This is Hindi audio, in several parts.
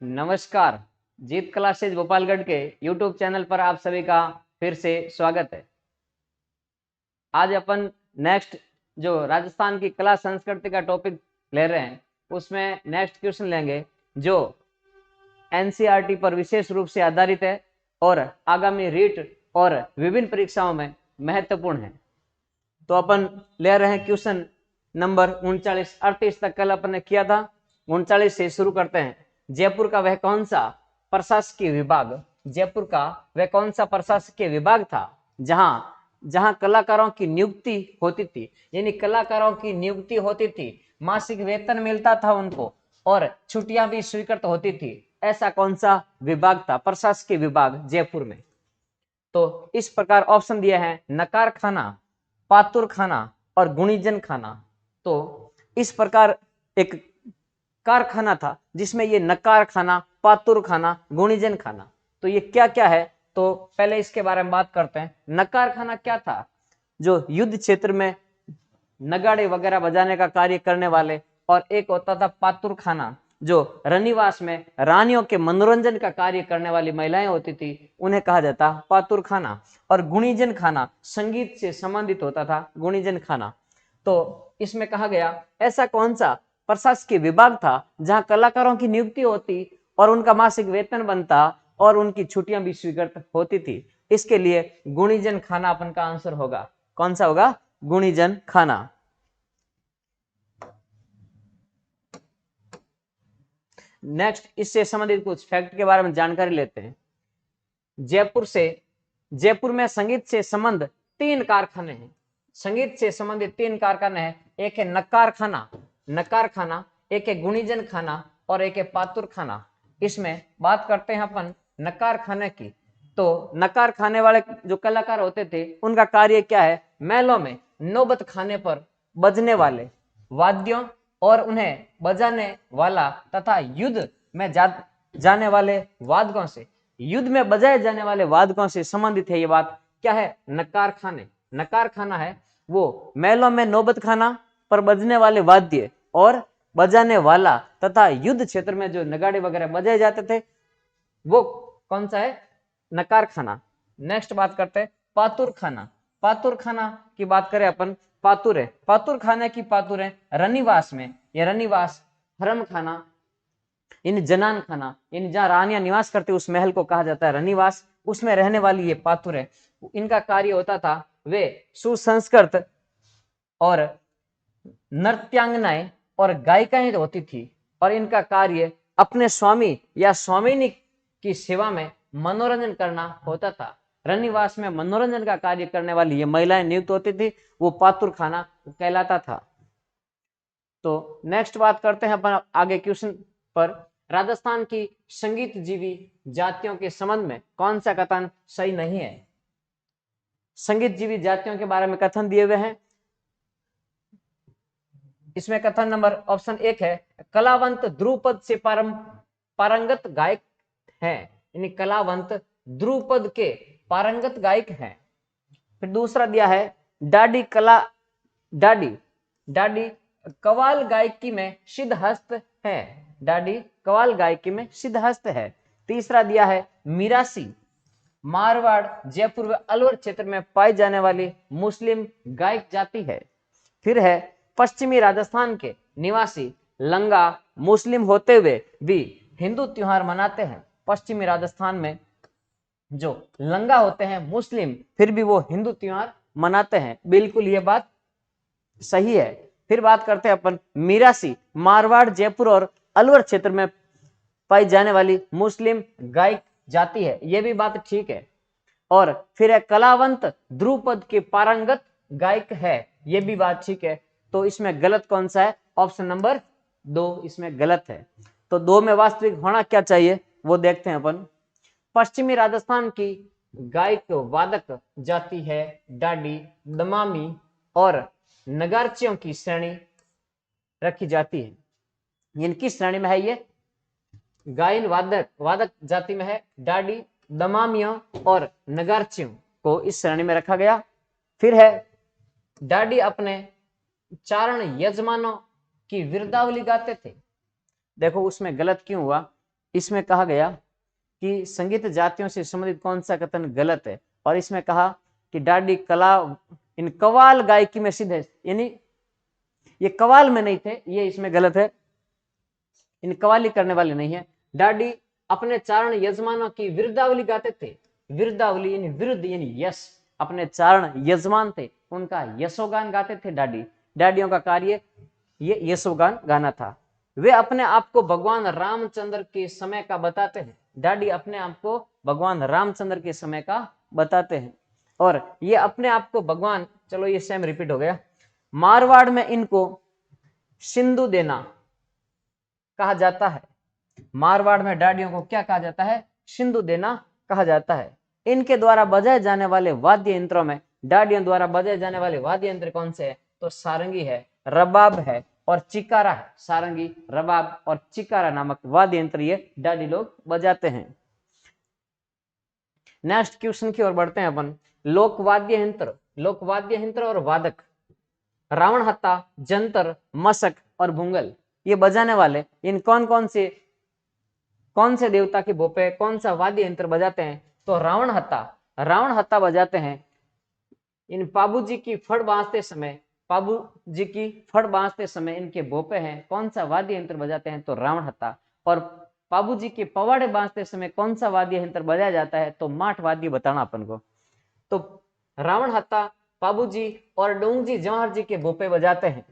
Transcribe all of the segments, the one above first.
नमस्कार। जीत क्लासेज गोपालगढ़ के यूट्यूब चैनल पर आप सभी का फिर से स्वागत है। आज अपन नेक्स्ट जो राजस्थान की कला संस्कृति का टॉपिक ले रहे हैं उसमें नेक्स्ट क्वेश्चन लेंगे जो एनसीईआरटी पर विशेष रूप से आधारित है और आगामी रीट और विभिन्न परीक्षाओं में महत्वपूर्ण है। तो अपन ले रहे हैं क्वेश्चन नंबर 39-38 तक कल अपन ने किया था। 39 से शुरू करते हैं। जयपुर का वह कौन सा प्रशासकीय विभाग जयपुर का वह कौन सा प्रशासकीय विभाग था जहां कलाकारों की नियुक्ति होती थी, यानी कलाकारों की नियुक्ति होती थी, मासिक वेतन मिलता था उनको और छुट्टियां भी स्वीकृत होती थी। ऐसा कौन सा विभाग था, प्रशासकीय विभाग जयपुर में? तो इस प्रकार ऑप्शन दिया है नकार खाना, पातुर खाना और गुणीजन खाना। तो इस प्रकार एक कारखाना था जिसमें ये नकार खाना, पातुर खाना, गुणीजन खाना। तो ये क्या क्या है, तो पहले इसके बारे में बात करते हैं। नकार खाना क्या था? जो युद्ध क्षेत्र में नगाड़े वगैरह बजाने का कार्य करने वाले, और एक होता था पातुर खाना जो रनिवास में रानियों के मनोरंजन का कार्य करने वाली महिलाएं होती थी, उन्हें कहा जाता पातुर खाना। और गुणीजन खाना संगीत से संबंधित होता था, गुणीजन खाना। तो इसमें कहा गया ऐसा कौन सा प्रशासकीय विभाग था जहां कलाकारों की नियुक्ति होती और उनका मासिक वेतन बनता और उनकी छुट्टियां भी स्वीकृत होती थी। इसके लिए गुणीजन खाना अपन का आंसर होगा। कौन सा होगा? गुणीजन खाना। नेक्स्ट इससे संबंधित कुछ फैक्ट के बारे में जानकारी लेते हैं। जयपुर में संगीत से संबंध 3 कारखाने हैं। संगीत से संबंधित 3 कारखाने हैं। एक है नकार खाना, एक है गुणीजन खाना और एक है पातुर खाना। इसमें बात करते हैं अपन नकार खाने की। तो नकार खाने वाले जो कलाकार होते थे उनका कार्य क्या है? मेलों में नौबत खाने पर बजने वाले वाद्यों और उन्हें बजाने वाला तथा युद्ध में जाने वाले वादकों से, युद्ध में बजाए जाने वाले वादकों से संबंधित है। ये बात क्या है? नकार खाने। नकार खाना है वो मेलों में नौबत खाना पर बजने वाले वाद्य और बजाने वाला तथा युद्ध क्षेत्र में जो नगाड़े वगैरह बजाए जाते थे वो कौन सा है? नकार खाना। नेक्स्ट बात करते हैं पातुर खाना। पातुर खाना की बात करें अपन, पातुर है, पातुर खाने की पातुर है रनिवास में, या रनिवास हरम खाना, इन जनान खाना, इन जहां रानियां निवास करती उस महल को कहा जाता है रनिवास, उसमें रहने वाली ये पातुर है। इनका कार्य होता था वे सुसंस्कृत और नृत्यांगनाएं और गायिकाएं होती थी और इनका कार्य अपने स्वामी या स्वामिनी की सेवा में मनोरंजन करना होता था। रनिवास में मनोरंजन का कार्य करने वाली ये महिलाएं नियुक्त होती थी, वो पातुर खाना कहलाता था। तो नेक्स्ट बात करते हैं अपन आगे क्वेश्चन पर। राजस्थान की संगीत जीवी जातियों के संबंध में कौन सा कथन सही नहीं है? संगीत जीवी जातियों के बारे में कथन दिए हुए हैं। इसमें कथन नंबर ऑप्शन 1 है कलावंत ध्रुपद से पारंगत गायक है, यानी कलावंत ध्रुपद के पारंगत गायक हैं। फिर दूसरा दिया है डाडी कवाल गायकी में सिद्धहस्त है, डाडी कवाल गायकी में सिद्धहस्त है। तीसरा दिया है मीरासी मारवाड़, जयपुर व अलवर क्षेत्र में पाई जाने वाली मुस्लिम गायक जाति है। फिर है पश्चिमी राजस्थान के निवासी लंगा मुस्लिम होते हुए भी हिंदू त्योहार मनाते हैं। पश्चिमी राजस्थान में जो लंगा होते हैं मुस्लिम, फिर भी वो हिंदू त्योहार मनाते हैं। बिल्कुल ये बात सही है। फिर बात करते हैं अपन मीरासी मारवाड़, जयपुर और अलवर क्षेत्र में पाई जाने वाली मुस्लिम गायक जाति है, ये भी बात ठीक है। और फिर है कलावंत ध्रुपद के पारंगत गायक है, ये भी बात ठीक है। तो इसमें गलत कौन सा है? ऑप्शन नंबर 2 इसमें गलत है। तो 2 में वास्तविक होना क्या चाहिए वो देखते हैं अपन। पश्चिमी राजस्थान की गायक वादक जाति है डाडी, दमामी और नगारचियों की श्रेणी रखी जाती है। इनकी श्रेणी में है ये गायन वादक जाति में है डाडी, दमामियों और नगारचियों को इस श्रेणी में रखा गया। फिर है डाडी अपने चारण यजमानों की विरदावली गाते थे। देखो उसमें गलत क्यों हुआ? इसमें कहा गया कि संगीत जातियों से संबंधित कौन सा कथन गलत है, और इसमें कहा कि डाडी कला इन कवाल गायकी में सिद्ध है, यानी ये कवाल में नहीं थे, ये इसमें गलत है, इन कवाली करने वाले नहीं है। डाडी अपने चारण यजमानों की विरुद्धावली गाते थे, विरुद्धावली यानी विरुद्ध यानी यश, अपने चारण यजमान थे उनका यशोगान गाते थे डाडी। डाडियों का कार्य ये यशोगान गाना था। वे अपने आप को भगवान रामचंद्र के समय का बताते हैं, डाडी अपने आप को भगवान रामचंद्र के समय का बताते हैं, और ये अपने आप को भगवान, चलो ये सेम रिपीट हो गया। मारवाड़ में इनको सिंधु देना कहा जाता है, मारवाड़ में डाडियों को क्या कहा जाता है, सिंधु देना कहा जाता है। इनके द्वारा बजाए जाने वाले वाद्य यंत्रों में डाडियों द्वारा बजाए जाने वाले वाद्य यंत्र कौन से है, तो सारंगी है, रबाब है और चिकारा है। सारंगी, रबाब और चिकारा नामक वाद्य यंत्र ये डाडी लोग बजाते हैं। नेक्स्ट क्वेश्चन की ओर बढ़ते हैं अपन। लोकवाद्य यंत्र, लोकवाद्य यंत्र और वादक, रावण हत्ता, जंतर, मशक और भूंगल, ये बजाने वाले इन कौन से देवता के भोपे कौन सा वाद्य यंत्र बजाते हैं, तो रावण हत्ता बजाते हैं। इन पाबू जी की फड़ बांधते समय इनके भोपे हैं, कौन सा वाद्य यंत्र बजाते हैं, तो रावण हत्ता। और पाबू जी के पवाड़े बांधते समय कौन सा वाद्य यंत्र बजाया जाता है, तो माठ वाद्य बताना अपन को। तो रावण हत्ता, पाबू जी और डोंग जी जवाहर जी के भोपे बजाते हैं।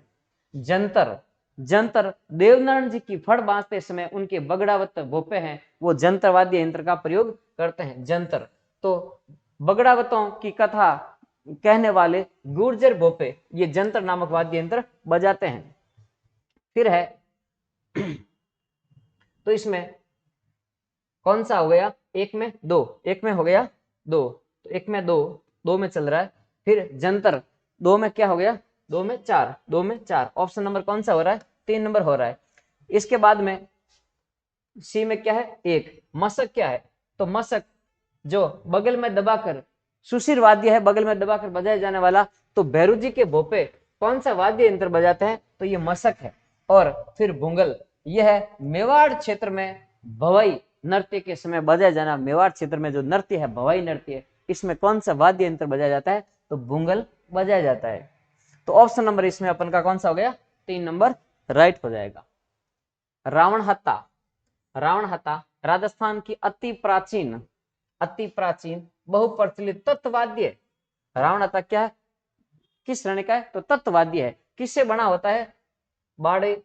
जंतर देवनारायण जी की फड़ बांधते समय उनके बगड़ावत भोपे हैं, वो जंतर वाद्य यंत्र का प्रयोग करते हैं, जंतर। तो बगड़ावतों की कथा कहने वाले गुर्जर भोपे ये जंतर नामक वाद्य यंत्र बजाते हैं। फिर है तो इसमें कौन सा हो गया, एक में हो गया दो, तो एक में दो में चल रहा है। फिर जंतर दो में क्या हो गया, दो में चार। ऑप्शन नंबर कौन सा हो रहा है, 3 नंबर हो रहा है। इसके बाद में सी में क्या है, 1। मशक क्या है, तो मशक जो बगल में दबाकर, सुशिर वाद्य है बगल में दबाकर बजाया जाने वाला, तो भैरू जी के भोपे कौन सा वाद्य यंत्र बजाते हैं, तो ये मशक है। और फिर भूंगल, यह है मेवाड़ क्षेत्र में भवाई नृत्य के समय बजाया जाना, मेवाड़ क्षेत्र में जो नृत्य है भवाई नृत्य, इसमें कौन सा वाद्य यंत्र बजाया जाता है, तो भूंगल बजाया जाता है। तो ऑप्शन नंबर इसमें अपन का कौन सा हो गया, 3 नंबर राइट हो जाएगा। रावण हत्ता राजस्थान की अति प्राचीन बहुप्रचलित तत्ववाद्य। रावण हत्ता क्या है, किस श्रेणी का है, तो तत्ववाद्य है। किससे बना होता है, बाड़े,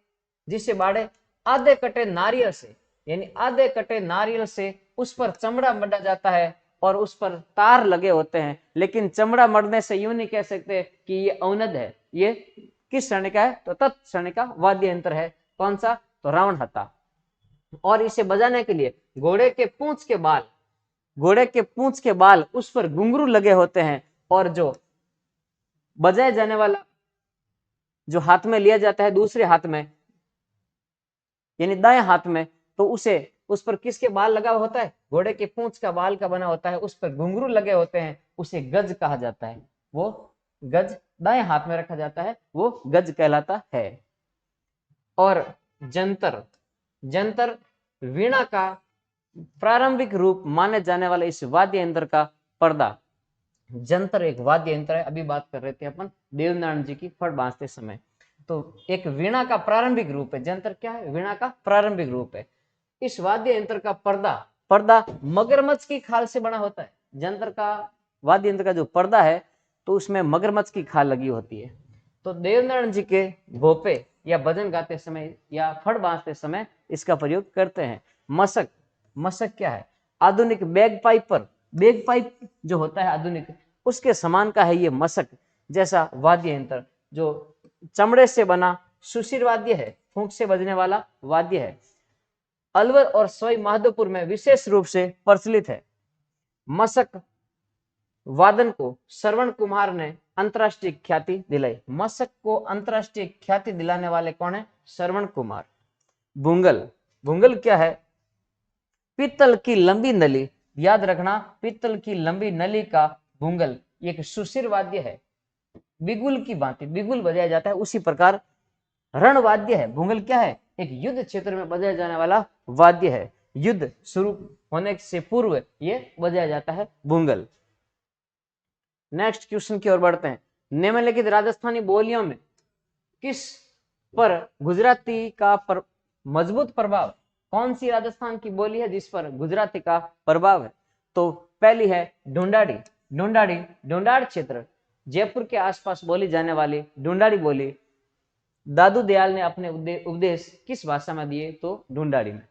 जिससे बाड़े आधे कटे नारियल से, यानी आधे कटे नारियल से उस पर चमड़ा मढ़ा जाता है और उस पर तार लगे होते हैं, लेकिन चमड़ा मढ़ने से यूं नहीं कह सकते कि ये औनद है। ये किस श्रेणी का है, तो तत् श्रेणी का वाद्य यंत्र है। कौन सा, तो रावण हत्ता। और इसे बजाने के लिए घोड़े के पूंछ के बाल उस पर घुंघरू लगे होते हैं, और जो बजाए जाने वाला जो हाथ में लिया जाता है दूसरे हाथ में यानी दाएं हाथ में, तो उस पर किसके बाल लगा होता है, घोड़े के पूंछ का बाल का बना होता है, उस पर घुंघरू लगे होते हैं, उसे गज कहा जाता है। वो गज दाएं हाथ में रखा जाता है, वो गज कहलाता है। और जंतर वीणा का प्रारंभिक रूप माने जाने वाला इस वाद्य यंत्र का पर्दा। जंतर एक वाद्य यंत्र है, अभी बात कर रहे थे अपन देवनारायण जी की फड़ बांधते समय। तो एक वीणा का प्रारंभिक रूप है, जंतर क्या है, वीणा का प्रारंभिक रूप है। इस वाद्य यंत्र का पर्दा मगरमच्छ की खाल से बना होता है। जंतर का वाद्य यंत्र का जो पर्दा है, तो उसमें मगरमच्छ की खाल लगी होती है। तो देवनारायण जी के भोपे या भजन गाते समय या फड़ बांधते समय इसका प्रयोग करते हैं। मशक क्या है, आधुनिक बैगपाइप जो होता है आधुनिक, उसके समान का है ये मशक जैसा वाद्य यंत्र, जो चमड़े से बना सुशिर वाद्य है, फूंक से बजने वाला वाद्य है। अलवर और सवाई माधोपुर में विशेष रूप से प्रचलित है। मशक वादन को श्रवण कुमार ने अंतरराष्ट्रीय ख्याति दिलाई। मशक को अंतरराष्ट्रीय ख्याति दिलाने वाले कौन है, श्रवण कुमार। भूंगल क्या है, पीतल की लंबी नली, याद रखना पीतल की लंबी नली का भूंगल एक सुशिर वाद्य है, बिगुल की भांति बिगुल बजाया जाता है, उसी प्रकार रणवाद्य है। भूंगल क्या है, एक युद्ध क्षेत्र में बजाया जाने वाला वाद्य है। युद्ध शुरू होने से पूर्व ये बजाया जाता है बुंगल। नेक्स्ट क्वेश्चन की ओर बढ़ते हैं। निम्नलिखित राजस्थानी बोलियों में किस पर गुजराती का मजबूत प्रभाव, कौन सी राजस्थान की बोली है जिस पर गुजराती का प्रभाव है? तो पहली है ढूंढाड़ी। ढूंढाड़ी ढूंढाड़ क्षेत्र, जयपुर के आसपास बोली जाने वाली ढूंढाड़ी बोली दादू दयाल ने अपने उपदेश किस भाषा में दिए? तो ढूंढाड़ी में।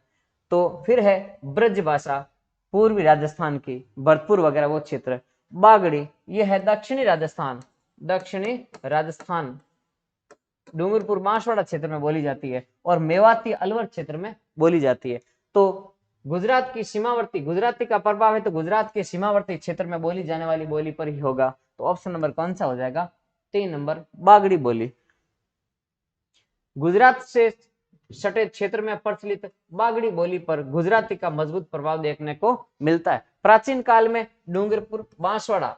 तो फिर है ब्रज भाषा, पूर्वी राजस्थान की भरतपुर वगैरह वो क्षेत्र। बागड़ी यह है दक्षिणी राजस्थान, दक्षिणी राजस्थान डूंगरपुर बांसवाड़ा क्षेत्र में बोली जाती है, और मेवाती अलवर क्षेत्र में बोली जाती है। तो गुजरात की सीमावर्ती, गुजराती का प्रभाव है तो गुजरात के सीमावर्ती क्षेत्र में बोली जाने वाली बोली पर ही होगा। तो ऑप्शन नंबर कौन सा हो जाएगा? 3 नंबर बागड़ी बोली। गुजरात से सटे क्षेत्र में प्रचलित बागड़ी बोली पर गुजराती का मजबूत प्रभाव देखने को मिलता है। प्राचीन काल में डूंगरपुर बांसवाड़ा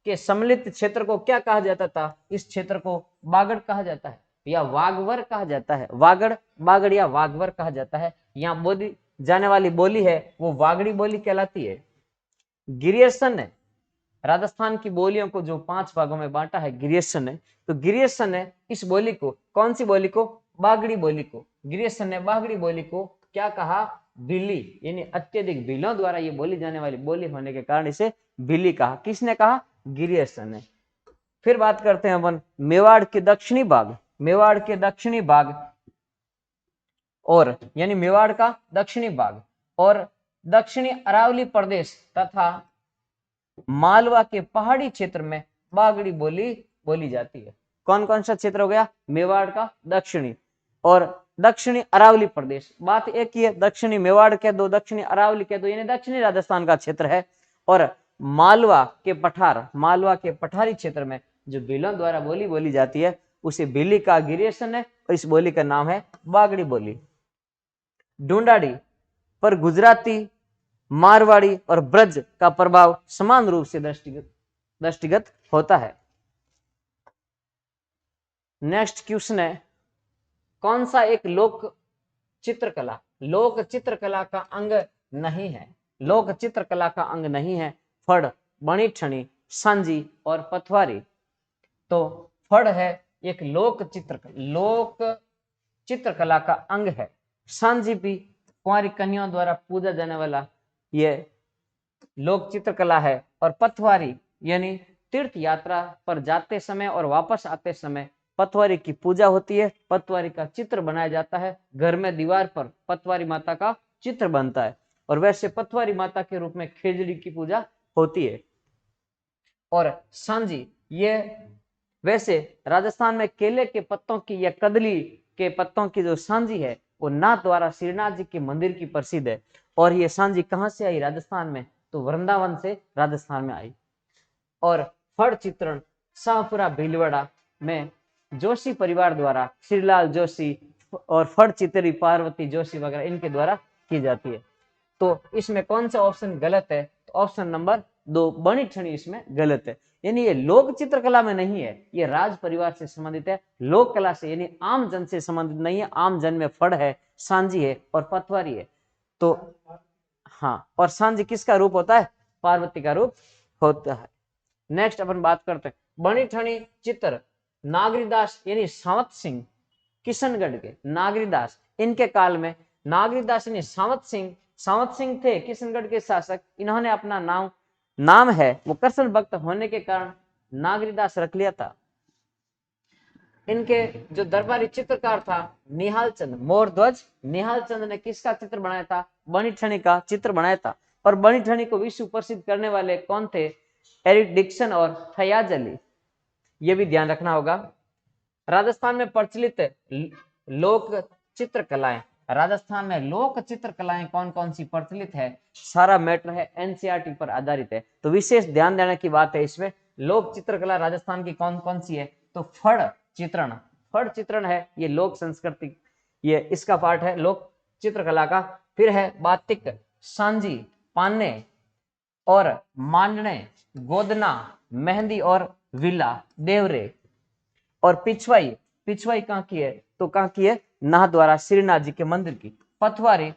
के सम्मिलित क्षेत्र को क्या कहा जाता था? इस क्षेत्र को बागड़ कहा जाता है या वागवर कहा जाता है। वागड़, बागड़ या वागवर कहा जाता है। यहाँ बोली जाने वाली बोली है वो वागड़ी बोली कहलाती है। गिरियर्सन ने राजस्थान की बोलियों को जो 5 भागों में बांटा है गिरियर्सन ने, तो गिरियर्सन ने इस बोली को, कौन सी बोली को? बागड़ी बोली को। गिरियर्सन ने बागड़ी बोली को क्या कहा? बिल्ली, यानी अत्यधिक बिलों द्वारा ये बोली जाने वाली बोली होने के कारण इसे बिल्ली कहा। किसने कहा? गिरियर्सन ने। फिर बात करते हैं अपन मेवाड़ के दक्षिणी भाग, मेवाड़ के दक्षिणी भाग और यानी मेवाड़ का दक्षिणी भाग और दक्षिणी अरावली प्रदेश तथा मालवा के पहाड़ी क्षेत्र में बागड़ी बोली बोली जाती है। कौन कौन सा क्षेत्र हो गया? मेवाड़ का दक्षिणी और दक्षिणी अरावली प्रदेश। बात एक ही है, दक्षिणी मेवाड़ के दो, दक्षिणी अरावली के दो, यानी दक्षिणी राजस्थान का क्षेत्र है। और मालवा के पठार, मालवा के पठारी क्षेत्र में जो बिलों द्वारा बोली बोली जाती है उसे बिल्ली का गिरियर्सन है और इस बोली का नाम है बागड़ी बोली। ढूंढाड़ी पर गुजराती, मारवाड़ी और ब्रज का प्रभाव समान रूप से दृष्टिगत होता है। नेक्स्ट क्वेश्चन है, कौन सा एक लोक चित्रकला का अंग नहीं है? लोक चित्रकला का अंग नहीं है फड़, बणी ठणी, सांझी और पथवारी। तो फड़ है एक लोक चित्रकला का अंग है। सांझी भी कुंवारी कन्याओं द्वारा पूजा जाने वाला ये लोक चित्रकला है। और पथवारी यानी तीर्थ यात्रा पर जाते समय और वापस आते समय पथवारी की पूजा होती है, पथवारी का चित्र बनाया जाता है। घर में दीवार पर पथवारी माता का चित्र बनता है और वैसे पथवारी माता के रूप में खेजड़ी की पूजा होती है। और सांझी ये वैसे राजस्थान में केले के पत्तों की या कदली के पत्तों की जो सांझी है वो नाथ द्वारा श्रीनाथ जी के मंदिर की प्रसिद्ध है। और ये सांझी कहां से आई राजस्थान में? तो वृंदावन से राजस्थान में आई। और फड़ चित्रण शाहपुरा भीलवाड़ा में जोशी परिवार द्वारा श्रीलाल जोशी और फड़ चित्री पार्वती जोशी वगैरह इनके द्वारा की जाती है। तो इसमें कौन सा ऑप्शन गलत है? तो ऑप्शन नंबर 2 बणी ठणी इसमें गलत है। यानी ये लोक चित्रकला में नहीं है, ये राज परिवार से संबंधित है, लोक कला से यानी आम जन से संबंधित नहीं है। आम जन में फड़ है, सांझी है और पथवारी है। तो हाँ, और सांझी किसका रूप होता है? पार्वती का रूप होता है। नेक्स्ट अपन बात करते हैं बणी ठणी चित्र नागरीदास यानी सावत सिंह किशनगढ़ के नागरीदास, इनके काल में नागरीदास यानी सावत सिंह थे किशनगढ़ के शासक। इन्होंने अपना नाम है वो कृष्ण भक्त होने के कारण नागरीदास रख लिया था। इनके जो दरबारी चित्रकार था निहाल चंद मोरध्वज, निहाल चंद ने किसका चित्र बनाया था? बणी ठणी का चित्र बनाया था। और बणी ठणी को विश्व प्रसिद्ध करने वाले कौन थे? एरिक डिक्सन और फयाज अली, ये भी ध्यान रखना होगा। राजस्थान में प्रचलित लोक चित्रकलाएं, राजस्थान में लोक चित्रकलाएं कौन कौन सी प्रचलित है, सारा मैटर है एनसीईआरटी पर आधारित है। तो विशेष ध्यान देने की बात है इसमें, लोक चित्रकला राजस्थान की कौन कौन सी है? तो फड़ चित्रण है, ये लोक संस्कृति, ये इसका पार्ट है लोक चित्रकला का। फिर है बातिक, सांझी, पान्ने और मांडने, गोदना, मेहंदी और विला, देवरे। और पिछवाई कहाँ की है? तो कहाँ की है? नाथ द्वारा श्रीनाथ जी के मंदिर की। पथवारी,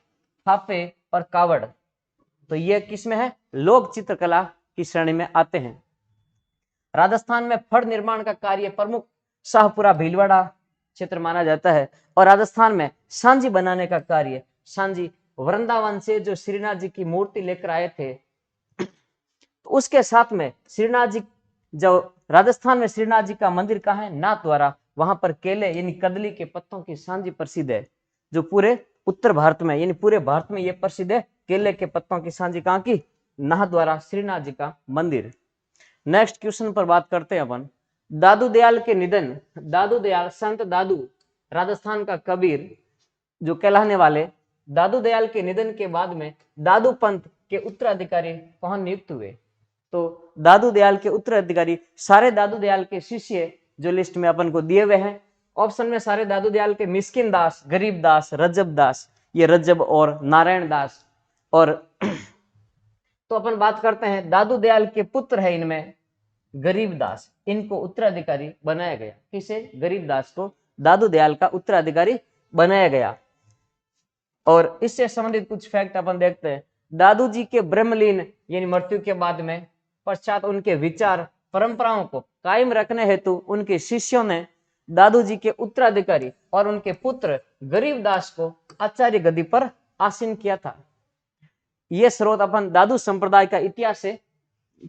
थापे और कावड़, तो ये किस में है? लोक चित्रकला की श्रेणी में आते हैं। राजस्थान में फड़ निर्माण का कार्य प्रमुख शाहपुरा भीलवाड़ा क्षेत्र माना जाता है। और राजस्थान में सांझी बनाने का कार्य, सांझी वृंदावन से जो श्रीनाथ जी की मूर्ति लेकर आए थे, तो उसके साथ में श्रीनाथ जी, जो राजस्थान में श्रीनाथ जी का मंदिर कहाँ है? नाथद्वारा। वहां पर केले यानी कदली के पत्तों की सांझी प्रसिद्ध है, जो पूरे उत्तर भारत में यानी पूरे भारत में ये प्रसिद्ध है। केले के पत्तों की सांझी कहाँ की? नाथद्वारा श्रीनाथ जी का मंदिर। नेक्स्ट क्वेश्चन पर बात करते हैं अपन। दादू दयाल के निधन, दादू दयाल संत दादू, राजस्थान का कबीर जो कहलाने वाले दादू दयाल के निधन के बाद में दादू पंथ के उत्तराधिकारी कौन नियुक्त हुए? तो दादू दयाल के उत्तराधिकारी सारे दादू दयाल के शिष्य जो लिस्ट में अपन को दिए हुए हैं। ऑप्शन में सारे दादू दयाल के मिस्किन दास, गरीब दास, रजब दास, ये रजब और नारायण दास। और तो अपन बात करते हैं दादू दयाल के पुत्र है इनमें गरीब दास, इनको उत्तराधिकारी बनाया गया। किसे? गरीब दास को दादू दयाल का उत्तराधिकारी बनाया गया। और इससे संबंधित कुछ फैक्ट अपन देखते हैं। दादू जी के ब्रह्मलीन यानी मृत्यु के बाद में पश्चात उनके विचार परंपराओं को कायम रखने हेतु उनके शिष्यों ने दादू जी के उत्तराधिकारी और उनके पुत्र गरीब दास को आचार्य गद्दी पर आसीन किया था। यह स्रोत अपन दादू संप्रदाय का इतिहास से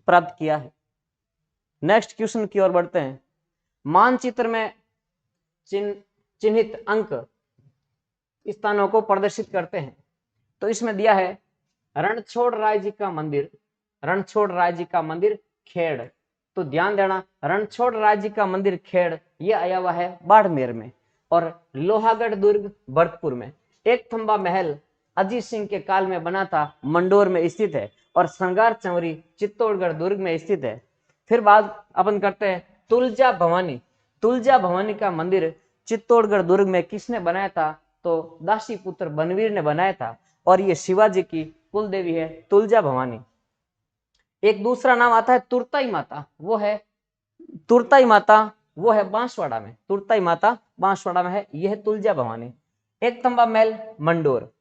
प्राप्त किया है। नेक्स्ट क्वेश्चन की ओर बढ़ते हैं। मानचित्र में चिन्हित अंक स्थानों को प्रदर्शित करते हैं। तो इसमें दिया है रणछोड़ राय जी का मंदिर, रणछोड़ राय जी का मंदिर खेड़। तो ध्यान देना, रणछोड़ राय जी का मंदिर खेड़ ये आया हुआ है बाड़मेर में, और लोहागढ़ दुर्ग भरतपुर में। एक थंबा महल अजीत सिंह के काल में बना था, मंडोर में स्थित है। और श्रृंगार चंवरी चित्तौड़गढ़ दुर्ग में स्थित है। फिर बात अपन करते हैं तुलजा भवानी। तुलजा भवानी का मंदिर चित्तौड़गढ़ दुर्ग में किसने बनाया था? तो दासी पुत्र बनवीर ने बनाया था। और ये शिवाजी की कुल देवी है तुलजा भवानी। एक दूसरा नाम आता है तुरताई माता, वो है तुरताई माता, वो है बांसवाड़ा में। तुरताई माता बांसवाड़ा में है, यह है तुलजा भवानी। एक तंबा महल मंडोर।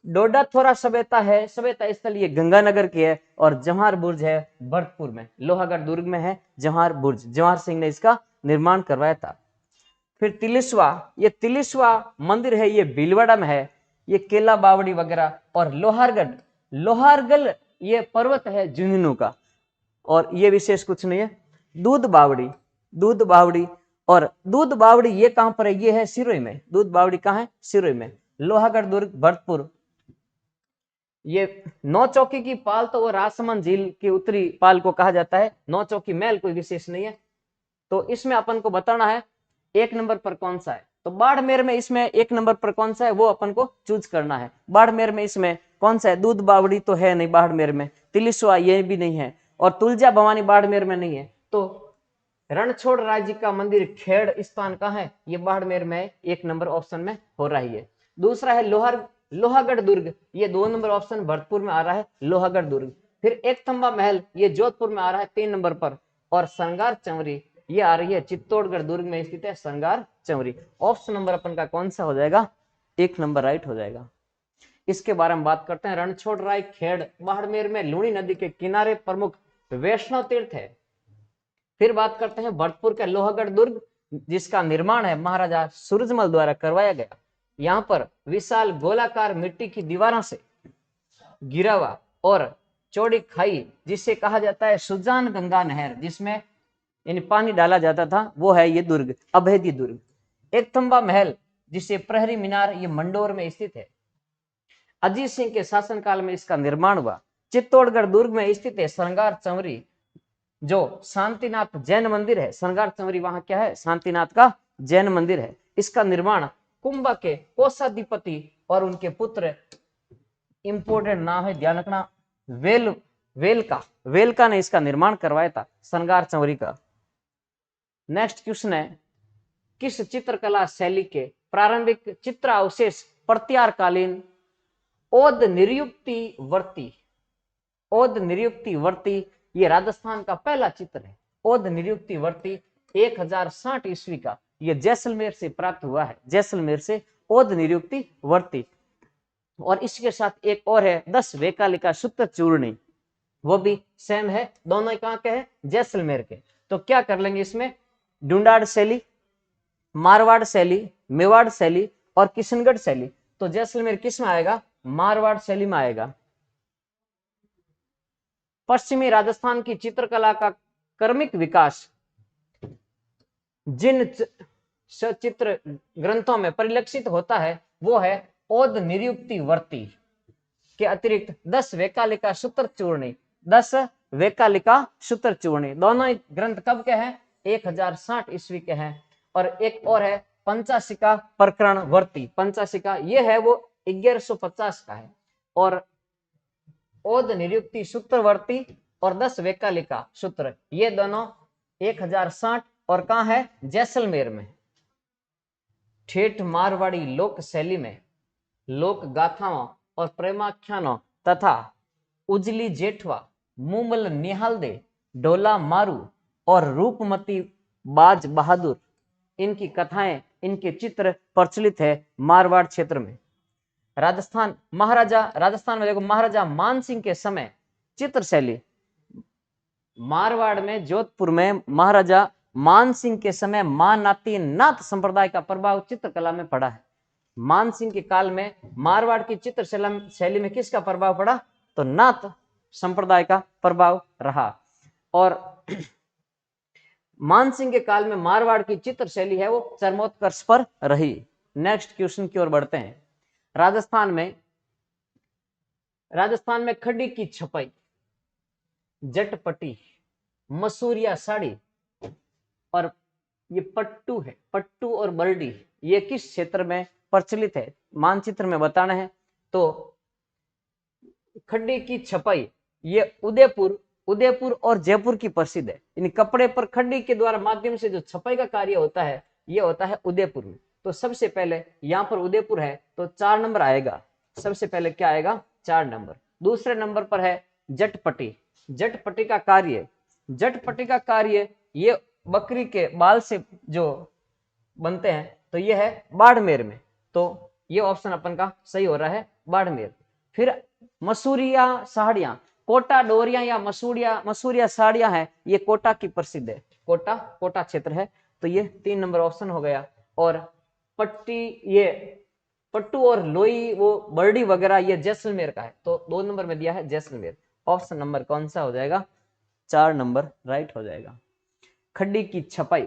डोडा थोड़ा सभ्यता है, सभ्यता स्थल ये गंगानगर की है। और जवाहर बुर्ज है भरतपुर में, लोहागढ़ दुर्ग में है जवाहर बुर्ज, जवाहर सिंह ने इसका निर्माण करवाया था। फिर तिलिस्वा, ये तिलिस्वा मंदिर है ये भीलवाड़ा में है, ये केला बावड़ी वगैरह। और लोहारगढ़, लोहारगढ़ ये पर्वत है झुंझुनू का, और ये विशेष कुछ नहीं है। दूध बावड़ी, दूध बावड़ी, और दूध बावड़ी ये कहां पर है? ये है सिरोही में। दूध बावड़ी कहां है? सिरोही में। लोहागढ़ दुर्ग भरतपुर। ये नौ चौकी की पाल तो वो राजसमंद झील की उत्तरी पाल को कहा जाता है। नौ चौकी महल कोई विशेष नहीं है। तो इसमें अपन को बताना है एक नंबर पर कौन सा है। तो बाड़मेर में इसमें एक नंबर पर कौन सा है वो अपन को चूज करना है। बाड़मेर में इसमें कौन सा है? दूध बावड़ी तो है नहीं बाड़मेर में, तिलिस्वा ये भी नहीं है, और तुलजा भवानी बाड़मेर में नहीं है। तो रणछोड़ राय जी का मंदिर खेड़ स्थान कहाँ है? ये बाड़मेर में एक नंबर ऑप्शन में हो रही है। दूसरा है लोहागढ़ दुर्ग, ये 2 नंबर ऑप्शन भरतपुर में आ रहा है लोहागढ़ दुर्ग। फिर एक थंबा महल ये जोधपुर में आ रहा है 3 नंबर पर। और श्रृंगार चंवरी ये आ रही है चित्तौड़गढ़ दुर्ग में स्थित है श्रृंगार चंवरी। ऑप्शन नंबर अपन का कौन सा हो जाएगा? 1 नंबर राइट हो जाएगा। इसके बारे में बात करते हैं। रणछोड़ राय खेड़ बाड़मेर में लूणी नदी के किनारे प्रमुख वैष्णव तीर्थ है। फिर बात करते हैं भरतपुर के लोहागढ़ दुर्ग, जिसका निर्माण है महाराजा सूरजमल द्वारा करवाया गया। यहाँ पर विशाल गोलाकार मिट्टी की दीवारों से घिरा हुआ और चौड़ी खाई, जिसे कहा जाता है सुजान गंगा नहर, जिसमें यानी पानी डाला जाता था, वो है ये दुर्ग, अभेदी दुर्ग। एक थंबा महल जिसे प्रहरी मीनार, ये मंडोर में स्थित है। अजीत सिंह के शासनकाल में इसका निर्माण हुआ। चित्तौड़गढ़ दुर्ग में स्थित है श्रृंगार चंवरी, जो शांतिनाथ जैन मंदिर है। श्रृंगार चंवरी वहां क्या है? शांतिनाथ का जैन मंदिर है। इसका निर्माण कुंभा के कोषाधिपति और उनके पुत्र, इंपोर्टेंट नाम है ध्यान रखना, वेलका ने इसका निर्माण करवाया था श्रृंगार चंवरी का। नेक्स्ट क्वेश्चन है, किस चित्रकला शैली के प्रारंभिक चित्र अवशेष प्रत्यारकालीन ओद निरुक्ति वर्ती, ओद निरुक्ति वर्ती ये राजस्थान का पहला चित्र है। ओद निरुक्ति वर्ती 1060 ईस्वी का, ये जैसलमेर से प्राप्त हुआ है। जैसलमेर से ओद निरुक्ति वर्ती। और इसके साथ एक और है 10 वेकालिका सूत्र चूर्णी, वो भी सेम है, दोनों कहाँ के हैं, जैसलमेर के। तो क्या कर लेंगे इसमें, ढूंढाड़ शैली, मारवाड़ शैली, मेवाड़ शैली और किशनगढ़ शैली। तो जैसलमेर किस में आएगा, मारवाड़ शैली में आएगा। पश्चिमी राजस्थान की चित्रकला का क्रमिक विकास जिन सचित्र ग्रंथों में परिलक्षित होता है वो है ओद निरुक्ति वर्ती के अतिरिक्त 10 वेकालिका सूत्र चूर्णी, 10 वेकालिका सूत्र चूर्णी। दोनों ग्रंथ कब के हैं, 1060 ईस्वी के हैं। और एक और है पंचाशिका प्रकरण वर्ती, पंचाशिका ये है वो 1150 का है। और ओद निरुक्ति सूत्रवर्ती और 10 वेकालिका सूत्र ये दोनों 1060 और कहाँ है, जैसलमेर में। ठेठ मारवाड़ी लोक शैली में लोक गाथाओं और प्रेमाख्यानों तथा उजली जेठवा, मुमल निहालदे, डोला मारू और रूपमती बाज बहादुर, इनकी कथाएं, इनके चित्र प्रचलित है मारवाड़ क्षेत्र में। राजस्थान में देखो महाराजा मानसिंह के समय चित्र शैली, मारवाड़ में जोधपुर में महाराजा मानसिंह के समय मानाती नाथ संप्रदाय का प्रभाव चित्रकला में पड़ा है। मानसिंह के काल में मारवाड़ की चित्र शैली में किसका प्रभाव पड़ा, तो नाथ संप्रदाय का प्रभाव रहा। और मानसिंह के काल में मारवाड़ की चित्र शैली है वो चरमोत्कर्ष पर रही। नेक्स्ट क्वेश्चन की ओर बढ़ते हैं। राजस्थान में खड्डी की छपाई, जटपटी, मसूरिया साड़ी और ये पट्टू है, पट्टू और बर्डी, ये किस क्षेत्र में प्रचलित है, मानचित्र में बताना है। तो खड्डी की छपाई ये उदयपुर और जयपुर की प्रसिद्ध है। इन कपड़े पर खड्डी के द्वारा माध्यम से जो छपाई का कार्य होता है ये होता है उदयपुर में। तो सबसे पहले यहाँ पर उदयपुर है तो 4 नंबर आएगा। सबसे पहले क्या आएगा, 4 नंबर। दूसरे नंबर पर है जटपटी। जटपटी का कार्य ये बकरी के बाल से जो बनते हैं तो ये है बाड़मेर में। तो ये ऑप्शन अपन का सही हो रहा है, बाड़मेर। फिर मसूरिया साड़ियां, कोटा डोरिया या मसूरिया साड़ियां हैं, ये कोटा की प्रसिद्ध है, कोटा क्षेत्र है। तो ये 3 नंबर ऑप्शन हो गया। और पट्टी, ये पट्टू और लोई वो बर्डी वगैरह ये जैसलमेर का है। तो 2 नंबर में दिया है जैसलमेर। ऑप्शन नंबर कौन सा हो जाएगा, 4 नंबर राइट हो जाएगा। खड्डी की छपाई,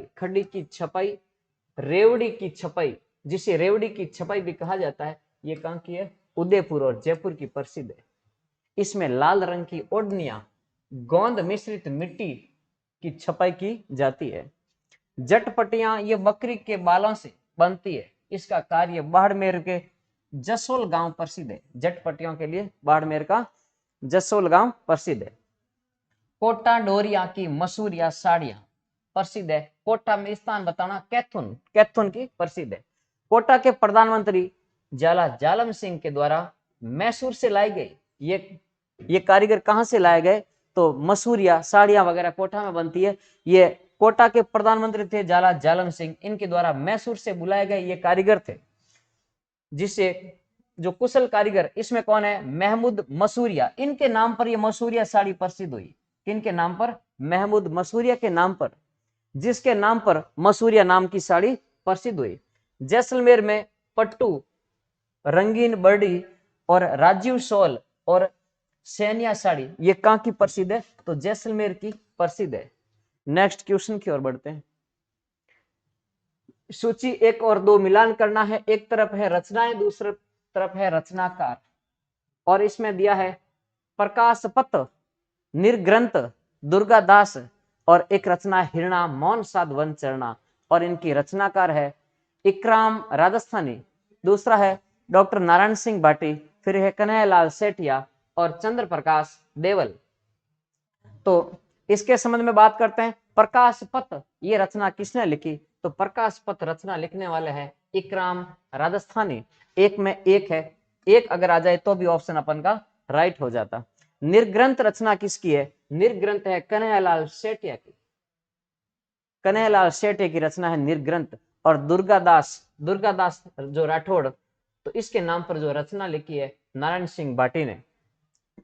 रेवड़ी की छपाई, जिसे रेवड़ी की छपाई भी कहा जाता है, ये कहां की है, उदयपुर और जयपुर की प्रसिद्ध है। इसमें लाल रंग की ओढ़नियां, गोंद मिश्रित मिट्टी की छपाई की जाती है। जटपटियां ये बकरी के बालों से बनती है। इसका कार्य बाड़मेर के जसोल गांव प्रसिद्ध है। जटपटियों के लिए बाड़मेर का जसोल गांव प्रसिद्ध है। कोटा डोरिया की मसूरिया साड़ियां प्रसिद्ध है। कोटा में स्थान बताना, कैथुन की प्रसिद्ध है। कोटा के प्रधानमंत्री जाला जालम सिंह के द्वारा मैसूर से लाई गई ये कारीगर कहां से लाए गए, तो मसूरिया साड़ियां वगैरह कोटा में बनती है। ये कोटा के प्रधानमंत्री थे जाला जालम सिंह, इनके द्वारा मैसूर से बुलाए गए ये कारीगर थे। जिससे जो कुशल कारीगर इसमें कौन है, महमूद मसूरिया, इनके नाम पर ये मसूरिया साड़ी प्रसिद्ध हुई। किनके नाम पर, महमूद मसूरिया के नाम पर, जिसके नाम पर मसूरिया नाम की साड़ी प्रसिद्ध हुई। जैसलमेर में पट्टू, रंगीन बर्डी और राजीव शॉल और सैनिया साड़ी ये कहां की प्रसिद्ध है, तो जैसलमेर की प्रसिद्ध है। नेक्स्ट क्वेश्चन की ओर बढ़ते हैं। सूची 1 और 2 मिलान करना है। एक तरफ है रचनाएं, दूसरी तरफ है रचनाकार। और इसमें दिया है प्रकाश पत्र, निर्ग्रंथ, दुर्गादास और एक रचना हिरणा मौन साध वन चरणा। और इनकी रचनाकार है इकराम राजस्थानी, दूसरा है डॉक्टर नारायण सिंह भाटी, फिर है कन्हैयालाल सेठिया और चंद्र प्रकाश देवल। तो इसके संबंध में बात करते हैं। प्रकाश पत्र ये रचना किसने लिखी, तो प्रकाश पत्र रचना लिखने वाले हैं इकराम राजस्थानी। 1 में 1 है, 1 अगर आ जाए तो भी ऑप्शन अपन का राइट हो जाता। निर्ग्रंथ रचना किसकी है, निर्ग्रंथ है कन्हैयालाल सेठिया की। कन्हैयालाल सेठिया की रचना है निर्ग्रंथ। और दुर्गादास जो राठौड़, तो इसके नाम पर जो रचना लिखी है नारायण सिंह भाटी ने।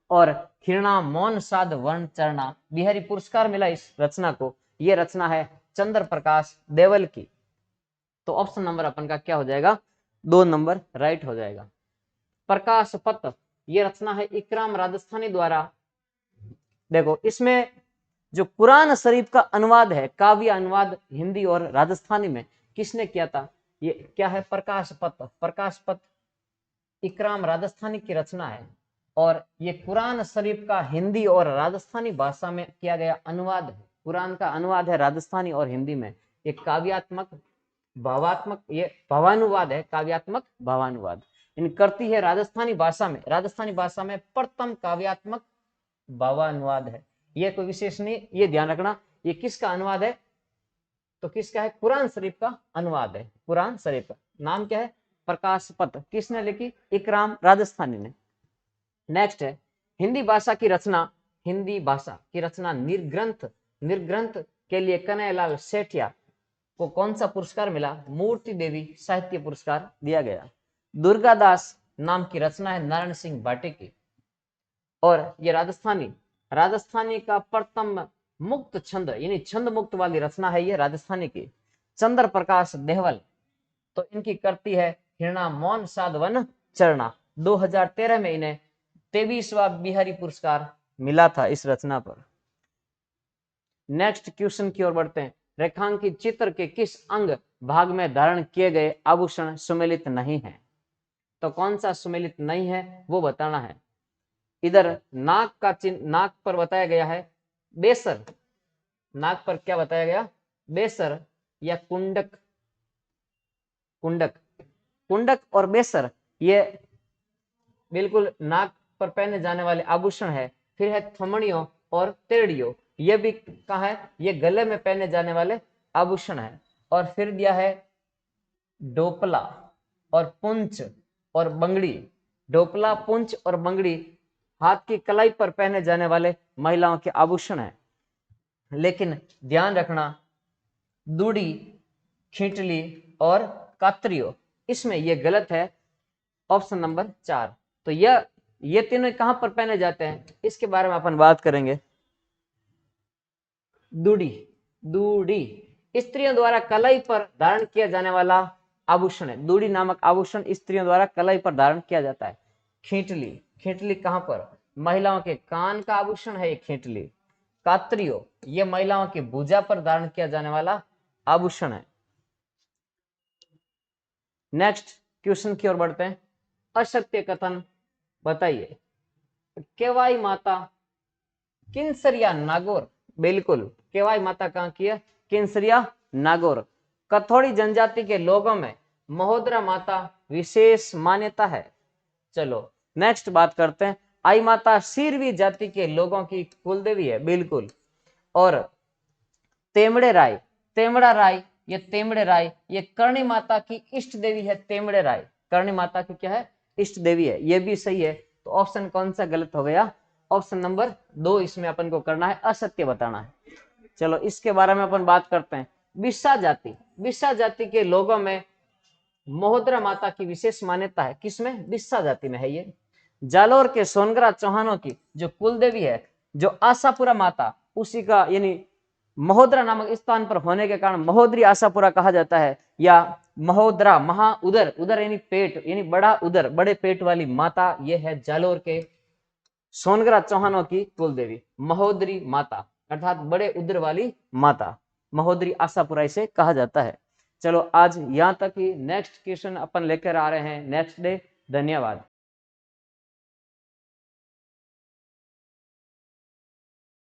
और खिरणा मौन साध वर्ण चरना, बिहारी पुरस्कार मिला इस रचना को। यह रचना है चंद्र प्रकाश देवल की। तो ऑप्शन नंबर अपन का क्या हो जाएगा, 2 नंबर राइट हो जाएगा। प्रकाश पत्र, यह रचना है इकराम राजस्थानी द्वारा। देखो इसमें जो कुरान शरीफ का अनुवाद है, काव्य अनुवाद हिंदी और राजस्थानी में किसने किया था, ये क्या है, प्रकाश पत्र। प्रकाश पत्र इकराम राजस्थानी की रचना है और ये कुरान शरीफ का हिंदी और राजस्थानी भाषा में किया गया अनुवाद है। कुरान का अनुवाद है राजस्थानी और हिंदी में। एक काव्यात्मक भावात्मक, ये भावानुवाद है, काव्यात्मक भावानुवाद। इन करती है राजस्थानी भाषा में, राजस्थानी भाषा में प्रथम काव्यात्मक भावानुवाद है। ये कोई विशेष नहीं, ये ध्यान रखना। ये किसका अनुवाद है, तो किसका है, कुरान शरीफ का अनुवाद है। कुरान शरीफ का नाम क्या है, प्रकाश पत्र। किसने लिखी, इकराम राजस्थानी ने। नेक्स्ट है हिंदी भाषा की रचना, हिंदी भाषा की रचना निर्ग्रंथ, निर्ग्रंथ के लिए कन्हैयालाल सेठिया को कौन सा पुरस्कार मिला, मूर्ति देवी साहित्य पुरस्कार दिया गया। दुर्गादास नाम की रचना है नारायण सिंह भाटी की। और ये राजस्थानी, राजस्थानी का प्रथम मुक्त छंद यानी छंद मुक्त वाली रचना है ये राजस्थानी की, चंद्र प्रकाश देवल। तो इनकी करती है हिरणा मौन साध वन चरना। 2013 में इन्हें 23वां बिहारी पुरस्कार मिला था इस रचना पर। नेक्स्ट क्वेश्चन की ओर बढ़ते हैं। रेखांकित चित्र के किस अंग भाग में धारण किए गए आभूषण सुमेलित नहीं है, तो कौन सा सुमेलित नहीं है वो बताना है। इधर नाक का चिन्ह, नाक पर बताया गया है बेसर, नाक पर क्या बताया गया, बेसर या कुंडक। कुंडक, कुंडक और बेसर ये बिल्कुल नाक पर पहने जाने वाले आभूषण है। फिर है थमड़ियों और तेड़ियों, ये भी कहा है, ये गले में पहने जाने वाले आभूषण है। और फिर दिया है डोपला और पुंछ और बंगड़ी। डोपला, पुंछ और बंगड़ी हाथ की कलाई पर पहने जाने वाले महिलाओं के आभूषण है। लेकिन ध्यान रखना, दूड़ी, खींटली और कात्रियो, इसमें यह गलत है, ऑप्शन नंबर 4। तो ये तीनों कहां पर पहने जाते हैं इसके बारे में अपन बात करेंगे। दूड़ी, दूड़ी स्त्रियों द्वारा कलाई पर धारण किया जाने वाला आभूषण है। दूड़ी नामक आभूषण स्त्रियों द्वारा कलाई पर धारण किया जाता है। खींटली, खींटली कहां पर, महिलाओं के कान का आभूषण है ये खींटली। कात्रियो, ये महिलाओं की भुजा पर धारण किया जाने वाला आभूषण है। नेक्स्ट क्वेश्चन की ओर बढ़ते हैं। असत्य कथन बताइए। केवाई माता किंसरिया नागौर, बिल्कुल केवाई माता कहां की है, किंसरिया नागौर। कथोड़ी जनजाति के लोगों में महोदरा माता विशेष मान्यता है। चलो नेक्स्ट बात करते हैं। आई माता सिरवी जाति के लोगों की कुलदेवी है, बिल्कुल। और तेमड़े राय, तेमड़ा राय, ये तेमड़े राय ये करणी माता की इष्ट देवी है। तेमड़े राय करणी माता की क्या है, इष्ट देवी है, ये भी सही है। तो ऑप्शन कौन सा गलत हो गया, ऑप्शन नंबर 2 इसमें अपन को करना है, असत्य बताना है। चलो इसके बारे में अपन बात करते हैं। बिस्सा जाति, बिस्सा जाति के लोगों में महोदरा माता की विशेष मान्यता है। किसमें, बिस्सा जाति में है ये। जालोर के सोनगरा चौहानों की जो कुलदेवी है, जो आशापुरा माता, उसी का यानी महोदरा नामक स्थान पर होने के कारण महोदरी आशापुरा कहा जाता है। या महोदरा, महा उदर, उदर यानी पेट, यानी बड़ा उदर, बड़े पेट वाली माता, ये है जालोर के सोनगरा चौहानों की कुलदेवी महोदरी माता, अर्थात बड़े उदर वाली माता, महोदरी आशापुरा इसे कहा जाता है। चलो आज यहां तक ही। नेक्स्ट क्वेश्चन अपन लेकर आ रहे हैं नेक्स्ट डे। धन्यवाद।